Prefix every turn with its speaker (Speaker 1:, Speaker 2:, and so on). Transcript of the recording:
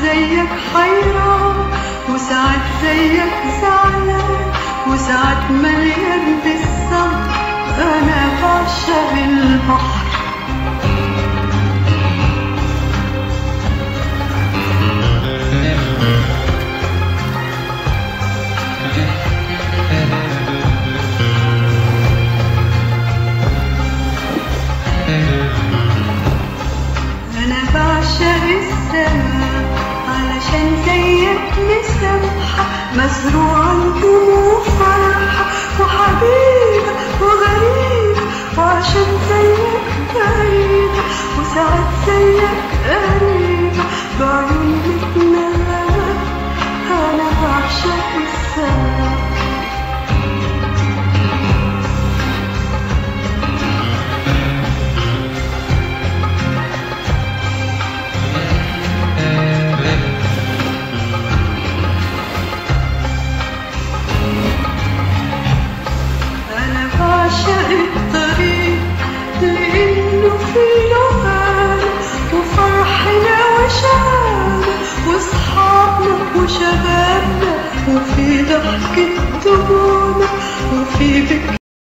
Speaker 1: زيك حيران، وساعات زيك زعلان، وساعات مليان بالصبر. أنا بعشق البحر. أنا بعشق السما علشان زيك مسامحة، مزروعة الدموع فرحة، وحبيبة وغريبة، وعشان زيك بعيدة، وساعات زيك قريبة بعيون بتنام. أنا بعشق السما. بعشق الطريق لأنه فيه لغانا، وفرحنا وشعانا، وصحابنا وشبابنا، وفي ضحكة دموعنا، وفي بكاء